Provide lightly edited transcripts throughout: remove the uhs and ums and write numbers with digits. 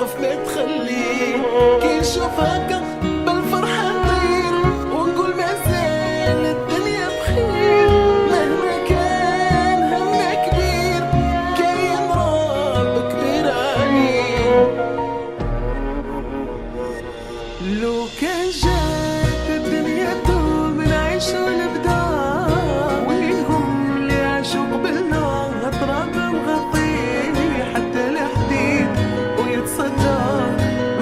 موقف ما تخليه كي نشوف هكا بالفرحة نطير ونقول مازال الدنيا بخير. مهما كان همنا كبير كاين رب كبير عليه. لو كان جات الدنيا دوم نعيش ونبدا وينهم اللي عاشوا قبلنا تراب مغطيه حتى الحديد ويتصدى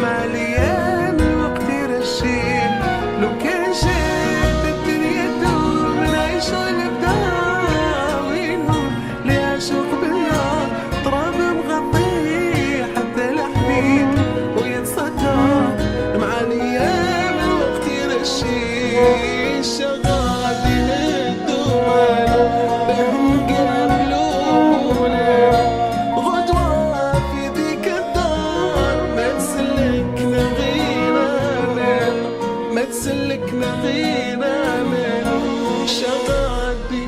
مع الايام الوقت يرشيه. لو كان جات الدنيا دوم نعيش ونبدا وينهم اللي عاشوا قبلنا تراب مغطيه حتى الحديد ويتصدى مع الايام الوقت يرشيه. شغادي للدوالة بهم قابلونا غدوة في ذيك الدار ما تسلكنا غينا من ما تسلكنا غينا من شغادي